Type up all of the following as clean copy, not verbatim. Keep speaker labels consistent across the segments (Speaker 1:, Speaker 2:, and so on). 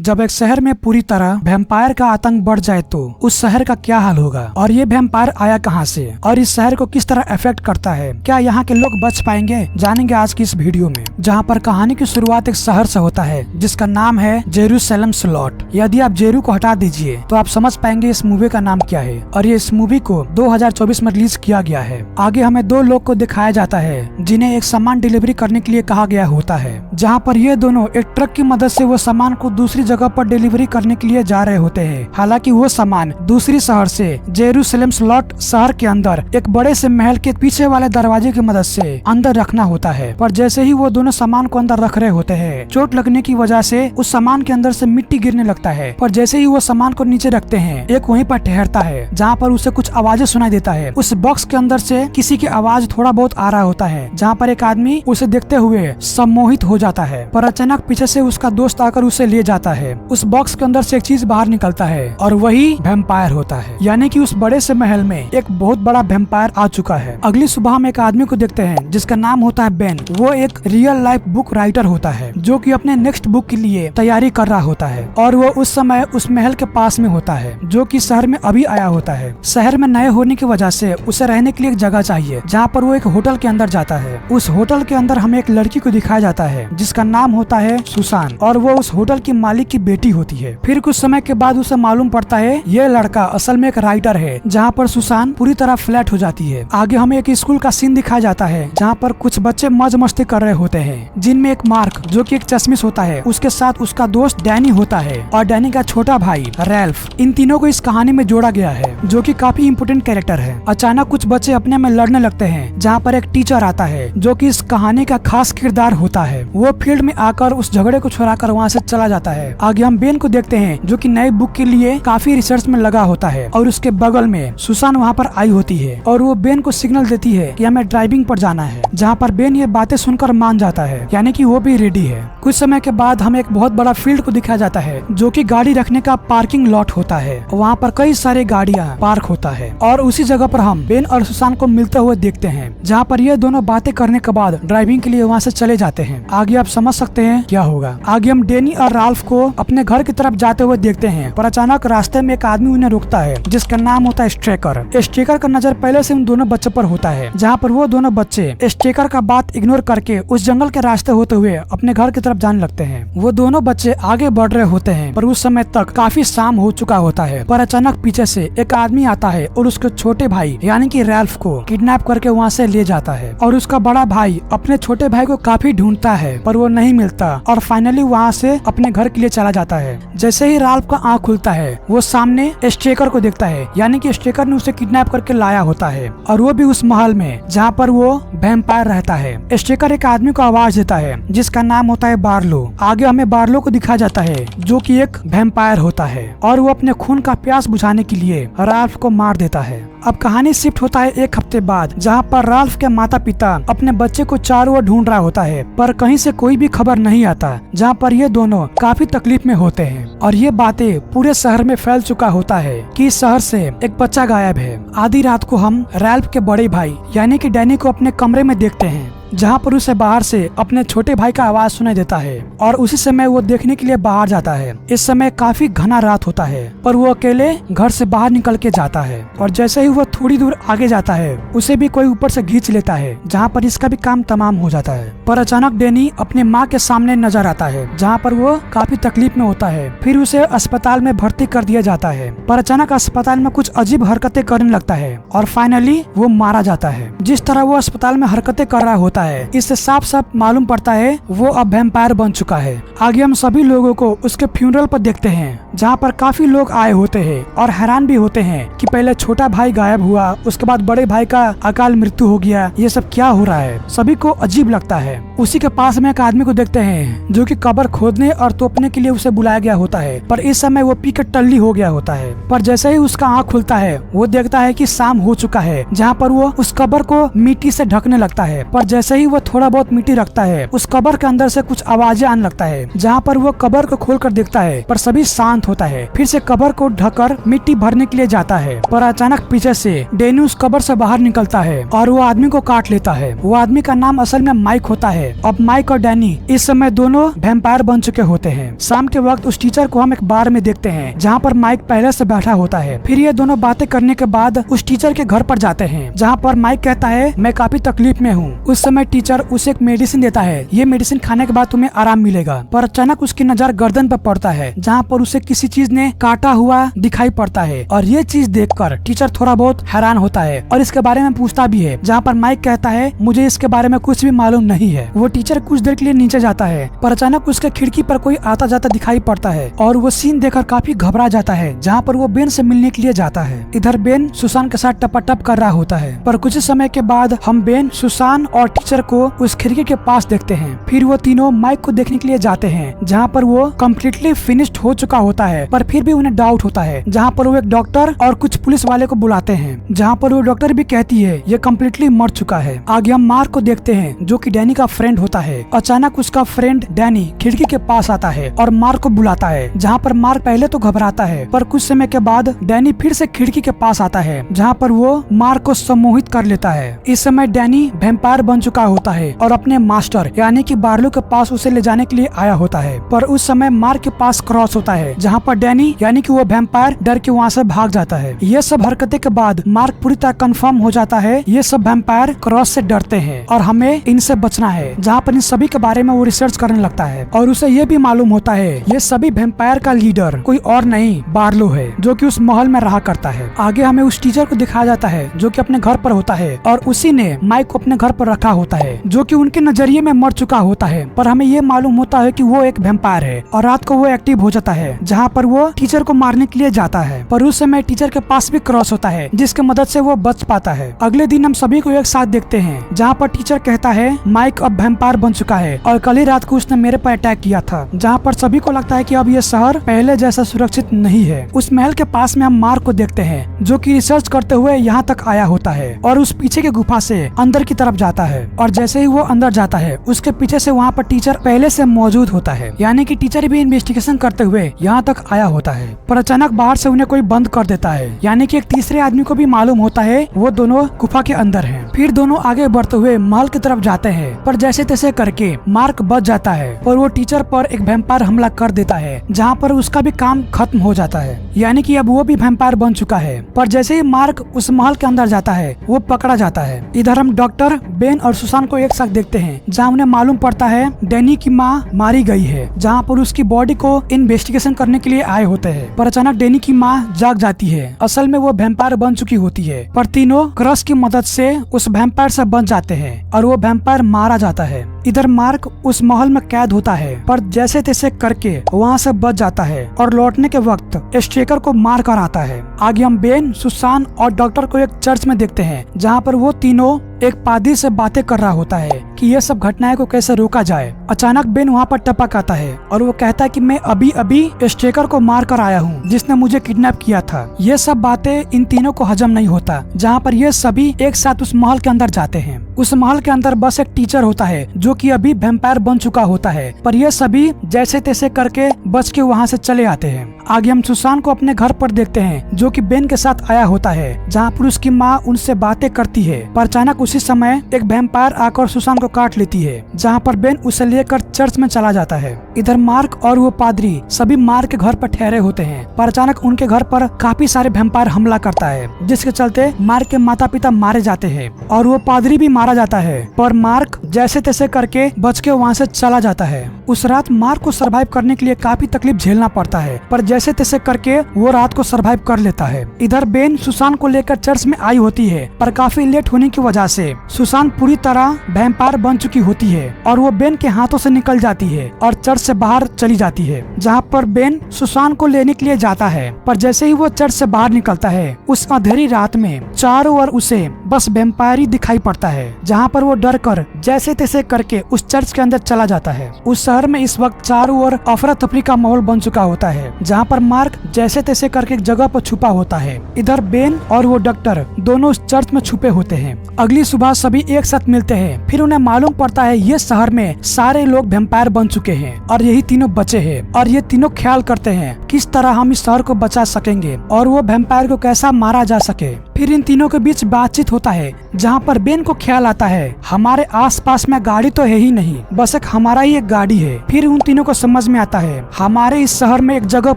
Speaker 1: जब एक शहर में पूरी तरह वैम्पायर का आतंक बढ़ जाए तो उस शहर का क्या हाल होगा, और ये वैम्पायर आया कहाँ से और इस शहर को किस तरह अफेक्ट करता है। क्या यहाँ के लोग बच पाएंगे, जानेंगे आज की इस वीडियो में, जहाँ पर कहानी की शुरुआत एक शहर से होता है जिसका नाम है जेरूशलेम स्लॉट। यदि आप जेरू को हटा दीजिए तो आप समझ पाएंगे इस मूवी का नाम क्या है, और ये इस मूवी को 2024 में रिलीज किया गया है। आगे हमें दो लोग को दिखाया जाता है जिन्हें एक सामान डिलीवरी करने के लिए कहा गया होता है, जहाँ पर ये दोनों एक ट्रक की मदद से वो सामान को दूसरी जगह पर डिलीवरी करने के लिए जा रहे होते हैं। हालांकि वो सामान दूसरी शहर से जेरूशलेम स्लॉट शहर के अंदर एक बड़े से महल के पीछे वाले दरवाजे की मदद से अंदर रखना होता है। पर जैसे ही वो दोनों सामान को अंदर रख रहे होते हैं, चोट लगने की वजह से उस सामान के अंदर से मिट्टी गिरने लगता है। पर जैसे ही वो सामान को नीचे रखते हैं, एक वहीं पर ठहरता है जहाँ पर उसे कुछ आवाजें सुनाई देता है। उस बॉक्स के अंदर से किसी की आवाज थोड़ा बहुत आ रहा होता है, जहाँ पर एक आदमी उसे देखते हुए सम्मोहित हो जाता है। पर अचानक पीछे से उसका दोस्त आकर उसे ले जाता है। उस बॉक्स के अंदर से एक चीज बाहर निकलता है और वही वैम्पायर होता है, यानी कि उस बड़े से महल में एक बहुत बड़ा वैम्पायर आ चुका है। अगली सुबह हम एक आदमी को देखते हैं जिसका नाम होता है बेन। वो एक रियल लाइफ बुक राइटर होता है जो कि अपने नेक्स्ट बुक के लिए तैयारी कर रहा होता है, और वो उस समय उस महल के पास में होता है जो कि शहर में अभी आया होता है। शहर में नए होने की वजह से उसे रहने के लिए एक जगह चाहिए, जहाँ पर वो एक होटल के अंदर जाता है। उस होटल के अंदर हमें एक लड़की को दिखाया जाता है जिसका नाम होता है सुसान, और वो उस होटल की मालिक की बेटी होती है। फिर कुछ समय के बाद उसे मालूम पड़ता है ये लड़का असल में एक राइटर है, जहाँ पर सुसान पूरी तरह फ्लैट हो जाती है। आगे हमें एक स्कूल का सीन दिखाया जाता है जहाँ पर कुछ बच्चे मौज मस्ती कर रहे होते हैं, जिनमें एक मार्क जो कि एक चश्मिश होता है, उसके साथ उसका दोस्त डैनी होता है और डैनी का छोटा भाई रैल्फ। इन तीनों को इस कहानी में जोड़ा गया है जो कि काफी इम्पोर्टेंट कैरेक्टर है। अचानक कुछ बच्चे अपने में लड़ने लगते हैं, जहाँ पर एक टीचर आता है जो कि इस कहानी का खास किरदार होता है। वो फील्ड में आकर उस झगड़े को छुड़ाकर वहाँ से चला जाता है। आगे हम बेन को देखते हैं जो कि नई बुक के लिए काफी रिसर्च में लगा होता है, और उसके बगल में सुसान वहाँ पर आई होती है और वो बेन को सिग्नल देती है कि हमें ड्राइविंग पर जाना है, जहाँ पर बेन ये बातें सुनकर मान जाता है, यानी कि वो भी रेडी है। कुछ समय के बाद हमें एक बहुत बड़ा फील्ड को दिखाया जाता है जो कि गाड़ी रखने का पार्किंग लॉट होता है। वहाँ पर कई सारे गाड़ियाँ पार्क होता है, और उसी जगह पर हम बेन और सुसान को मिलते हुए देखते हैं, जहाँ पर ये दोनों बातें करने के बाद ड्राइविंग के लिए वहाँ से चले जाते हैं। आगे आप समझ सकते हैं क्या होगा। आगे हम डेनी और राल्फ को अपने घर की तरफ जाते हुए देखते हैं, पर अचानक रास्ते में एक आदमी उन्हें रोकता है जिसका नाम होता है स्ट्रेकर। स्ट्रेकर का नजर पहले से उन दोनों बच्चों पर होता है, जहाँ पर वो दोनों बच्चे स्ट्रेकर का बात इग्नोर करके उस जंगल के रास्ते होते हुए अपने घर की तरफ जाने लगते हैं। वो दोनों बच्चे आगे बढ़ रहे होते हैं, पर उस समय तक काफी शाम हो चुका होता है। पर अचानक पीछे से एक आदमी आता है और उसके छोटे भाई यानी कि रैल्फ को किडनैप करके वहाँ से ले जाता है, और उसका बड़ा भाई अपने छोटे भाई को काफी ढूंढता है पर वो नहीं मिलता, और फाइनली वहाँ से अपने घर के लिए चला जाता है। जैसे ही राल्फ का आँख खुलता है, वो सामने स्ट्रेकर को देखता है, यानी कि स्ट्रेकर ने उसे किडनैप करके लाया होता है, और वो भी उस महल में जहाँ पर वो वैम्पायर रहता है। स्ट्रेकर एक आदमी को आवाज देता है जिसका नाम होता है बार्लो। आगे हमें बार्लो को दिखाया जाता है जो कि एक वैम्पायर होता है, और वो अपने खून का प्यास बुझाने के लिए राल्फ को मार देता है। अब कहानी शिफ्ट होता है एक हफ्ते बाद, जहाँ पर राल्फ के माता पिता अपने बच्चे को चारों ओर ढूंढ रहा होता है, पर कहीं से कोई भी खबर नहीं आता, जहाँ पर ये दोनों काफी तकलीफ में होते हैं। और ये बातें पूरे शहर में फैल चुका होता है कि इस शहर से एक बच्चा गायब है। आधी रात को हम रैल्फ के बड़े भाई यानी कि डैनी को अपने कमरे में देखते हैं, जहाँ पर उसे बाहर से अपने छोटे भाई का आवाज सुनाई देता है, और उसी समय वो देखने के लिए बाहर जाता है। इस समय काफी घना रात होता है, पर वो अकेले घर से बाहर निकल के जाता है, और जैसे ही वो थोड़ी दूर आगे जाता है, उसे भी कोई ऊपर से खींच लेता है, जहाँ पर इसका भी काम तमाम हो जाता है। पर अचानक डैनी अपने माँ के सामने नजर आता है, जहाँ पर वो काफी तकलीफ में होता है। फिर उसे अस्पताल में भर्ती कर दिया जाता है, पर अचानक अस्पताल में कुछ अजीब हरकतें करने लगता है, और फाइनली वो मारा जाता है। जिस तरह वो अस्पताल में हरकतें कर रहा होता है, इससे साफ साफ मालूम पड़ता है वो अब वैम्पायर बन चुका है। आगे हम सभी लोगों को उसके फ्यूनरल पर देखते हैं, जहाँ पर काफी लोग आए होते हैं और हैरान भी होते हैं कि पहले छोटा भाई गायब हुआ, उसके बाद बड़े भाई का अकाल मृत्यु हो गया, ये सब क्या हो रहा है। सभी को अजीब लगता है। उसी के पास में एक आदमी को देखते हैं जो कि कब्र खोदने और तोपने के लिए उसे बुलाया गया होता है, पर इस समय वो पी के टल्ली हो गया होता है। पर जैसे ही उसका आँख खुलता है, वो देखता है कि शाम हो चुका है, जहाँ पर वो उस कब्र को मिट्टी से ढकने लगता है। पर जैसे जैसे ही वो थोड़ा बहुत मिट्टी रखता है, उस कब्र के अंदर से कुछ आवाजें आने लगता है। जहाँ पर वो कब्र को खोलकर देखता है पर सभी शांत होता है। फिर से कब्र को ढककर मिट्टी भरने के लिए जाता है, पर अचानक पीछे से डैनी उस कब्र से बाहर निकलता है और वो आदमी को काट लेता है। वो आदमी का नाम असल में माइक होता है। अब माइक और डैनी इस समय दोनों वैम्पायर बन चुके होते हैं। शाम के वक्त उस टीचर को हम एक बार में देखते हैं जहाँ पर माइक पहले से बैठा होता है। फिर ये दोनों बातें करने के बाद उस टीचर के घर पर जाते हैं, जहाँ पर माइक कहता है मैं काफी तकलीफ में हूँ। उस समय टीचर उसे एक मेडिसिन देता है, ये मेडिसिन खाने के बाद तुम्हें आराम मिलेगा। पर अचानक उसकी नजर गर्दन पर पड़ता है, जहाँ पर उसे किसी चीज ने काटा हुआ दिखाई पड़ता है और ये चीज देखकर टीचर थोड़ा बहुत हैरान होता है और इसके बारे में पूछता भी है। जहाँ पर माइक कहता है मुझे इसके बारे में कुछ भी मालूम नहीं है। वो टीचर कुछ देर के लिए नीचे जाता है, पर अचानक उसके खिड़की पर कोई आता जाता दिखाई पड़ता है और वो सीन देखकर काफी घबरा जाता है, जहाँ पर वो बेन से मिलने के लिए जाता है। इधर बेन सुसान के साथ टपाटप कर रहा होता है, पर कुछ समय के बाद हम बेन, सुसान और टीचर को उस खिड़की के पास देखते हैं। फिर वो तीनों माइक को देखने के लिए जाते हैं, जहाँ पर वो कम्प्लीटली फिनिश्ड हो चुका होता है, पर फिर भी उन्हें डाउट होता है। जहाँ पर वो एक डॉक्टर और कुछ पुलिस वाले को बुलाते हैं, जहाँ पर वो डॉक्टर भी कहती है ये कम्प्लीटली मर चुका है। आगे हम मार्क को देखते हैं जो कि डैनी का फ्रेंड होता है। अचानक उसका फ्रेंड डैनी खिड़की के पास आता है और मार्क को बुलाता है, जहाँ पर मार्क पहले तो घबराता है, पर कुछ समय के बाद डैनी फिर से खिड़की के पास आता है, जहाँ पर वो मार्क को सम्मोहित कर लेता है। इस समय डैनी वैम्पायर बन चुका होता है और अपने मास्टर यानी कि बार्लो के पास उसे ले जाने के लिए आया होता है, पर उस समय मार्क के पास क्रॉस होता है, जहाँ पर डैनी यानी कि वो वैम्पायर डर के वहाँ से भाग जाता है। ये सब हरकतें के बाद मार्क पूरी तरह कंफर्म हो जाता है ये सब वैम्पायर क्रॉस से डरते हैं और हमें इनसे बचना है। जहाँ पर इन सभी के बारे में वो रिसर्च करने लगता है और उसे ये भी मालूम होता है ये सभी वैम्पायर का लीडर कोई और नहीं बार्लो है, जो कि उस महल में रहा करता है। आगे हमें उस टीचर को दिखाया जाता है जो कि अपने घर पर होता है और उसी ने माइक को अपने घर पर रखा होता है, जो कि उनके नजरिए में मर चुका होता है, पर हमें ये मालूम होता है कि वो एक वैम्पायर है और रात को वो एक्टिव हो जाता है, जहाँ पर वो टीचर को मारने के लिए जाता है। पर उस समय टीचर के पास भी क्रॉस होता है, जिसकी मदद से वो बच पाता है। अगले दिन हम सभी को एक साथ देखते हैं, जहाँ पर टीचर कहता है माइक अब वैम्पायर बन चुका है और कल ही रात को उसने मेरे पर अटैक किया था, जहाँ पर सभी को लगता है कि अब ये शहर पहले जैसा सुरक्षित नहीं है। उस महल के पास में हम मार्क को देखते हैं जो कि रिसर्च करते हुए यहाँ तक आया होता है और उस पीछे की गुफा से अंदर की तरफ जाता है और जैसे ही वो अंदर जाता है उसके पीछे से वहाँ पर टीचर पहले से मौजूद होता है, यानी कि टीचर भी इन्वेस्टिगेशन करते हुए यहाँ तक आया होता है। पर अचानक बाहर से उन्हें कोई बंद कर देता है, यानी कि एक तीसरे आदमी को भी मालूम होता है वो दोनों गुफा के अंदर हैं। फिर दोनों आगे बढ़ते हुए महल की तरफ जाते हैं, पर जैसे तैसे करके मार्क बच जाता है और वो टीचर पर एक वैम्पायर हमला कर देता है, जहाँ पर उसका भी काम खत्म हो जाता है, यानी कि अब वो भी वैम्पायर बन चुका है। पर जैसे ही मार्क उस महल के अंदर जाता है वो पकड़ा जाता है। इधर हम डॉक्टर, बेन और सुसान को एक साथ देखते हैं, जहाँ उन्हें मालूम पड़ता है डैनी की माँ मारी गई है, जहाँ पर उसकी बॉडी को इन्वेस्टिगेशन करने के लिए आए होते हैं। पर अचानक डैनी की माँ जाग जाती है, असल में वो वैम्पायर बन चुकी होती है। पर तीनों क्रश की मदद से उस वैम्पायर से बच जाते हैं और वो वैम्पायर मारा जाता है। इधर मार्क उस महल में कैद होता है, पर जैसे तैसे करके वहाँ से बच जाता है और लौटने के वक्त स्ट्रेकर को मार कर आता है। आगे हम बेन, सुसान और डॉक्टर को एक चर्च में देखते हैं, जहाँ पर वो तीनों एक पादरी से बातें कर रहा होता है कि ये सब घटनाएं को कैसे रोका जाए। अचानक बेन वहाँ पर टपक आता है और वो कहता है कि मैं अभी अभी स्ट्रेकर को मार कर आया हूँ जिसने मुझे किडनैप किया था। ये सब बातें इन तीनों को हजम नहीं होता, जहाँ पर ये सभी एक साथ उस महल के अंदर जाते हैं। उस महल के अंदर बस एक टीचर होता है जो कि अभी वैम्पायर बन चुका होता है, पर ये सभी जैसे तैसे करके बच के वहाँ से चले आते हैं। आगे हम सुसान को अपने घर पर देखते हैं जो कि बेन के साथ आया होता है, जहाँ पर उसकी माँ उनसे बातें करती है। पर अचानक उसी समय एक वैम्पायर आकर सुसान को काट लेती है, जहाँ पर बेन उसे लेकर चर्च में चला जाता है। इधर मार्क और वो पादरी सभी मार्क के घर पर ठहरे होते हैं, पर अचानक उनके घर पर काफी सारे वैम्पायर हमला करता है, जिसके चलते मार्क के माता पिता मारे जाते हैं और वो पादरी भी मारा जाता है। पर मार्क जैसे तैसे करके बच के वहाँ से चला जाता है। उस रात मार्क को सरवाइव करने के लिए काफी तकलीफ झेलना पड़ता है, पर जैसे तैसे करके वो रात को सरवाइव कर लेता है। इधर बेन सुसान को लेकर चर्च में आई होती है, पर काफी लेट होने की वजह से सुसान पूरी तरह वैम्पायर बन चुकी होती है और वो बेन के हाथों से निकल जाती है और चर्च से बाहर चली जाती है, जहाँ पर बेन सुसान को लेने के लिए जाता है। पर जैसे ही वो चर्च से बाहर निकलता है उस अंधेरी रात में चारों ओर उसे बस वैम्पायर ही दिखाई पड़ता है, जहाँ पर वो डर कर जैसे तैसे करके के उस चर्च के अंदर चला जाता है। उस शहर में इस वक्त चारों ओर अफरा तफरी का माहौल बन चुका होता है, जहाँ पर मार्क जैसे तैसे करके एक जगह पर छुपा होता है। इधर बेन और वो डॉक्टर दोनों उस चर्च में छुपे होते हैं। अगली सुबह सभी एक साथ मिलते हैं। फिर उन्हें मालूम पड़ता है ये शहर में सारे लोग वैम्पायर बन चुके हैं और यही तीनों बचे हैं, और ये तीनों ख्याल करते हैं किस तरह हम इस शहर को बचा सकेंगे और वो वैम्पायर को कैसा मारा जा सके। फिर इन तीनों के बीच बातचीत होता है, जहाँ पर बेन को ख्याल आता है हमारे आसपास में गाड़ी तो है ही नहीं, बस एक हमारा ही एक गाड़ी है। फिर उन तीनों को समझ में आता है हमारे इस शहर में एक जगह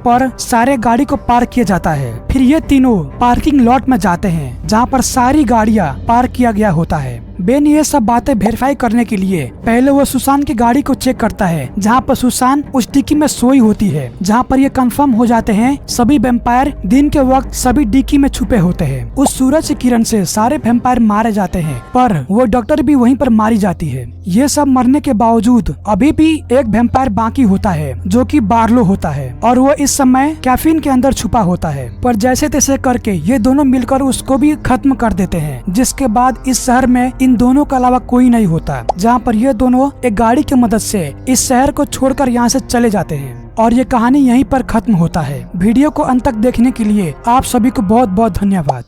Speaker 1: पर सारे गाड़ी को पार्क किया जाता है। फिर ये तीनों पार्किंग लॉट में जाते हैं, जहाँ पर सारी गाड़ियाँ पार्क किया गया होता है। बेन ये सब बातें वेरीफाई करने के लिए पहले वो सुसान की गाड़ी को चेक करता है, जहाँ पर सुसान उस डिक्की में सोई होती है, जहाँ पर ये कंफर्म हो जाते हैं सभी वैम्पायर दिन के वक्त सभी डिक्की में छुपे होते हैं। उस सूरज की किरण से सारे वैम्पायर मारे जाते हैं, पर वो डॉक्टर भी वहीं पर मारी जाती है। ये सब मरने के बावजूद अभी भी एक वैम्पायर बाकी होता है, जो कि बार्लो होता है, और वो इस समय कैफीन के अंदर छुपा होता है। पर जैसे तैसे करके ये दोनों मिलकर उसको भी खत्म कर देते हैं, जिसके बाद इस शहर में इन दोनों के अलावा कोई नहीं होता, जहाँ पर ये दोनों एक गाड़ी की मदद से इस शहर को छोड़कर यहाँ से चले जाते हैं। और ये कहानी यहीं पर खत्म होता है। वीडियो को अंत तक देखने के लिए आप सभी को बहुत बहुत धन्यवाद।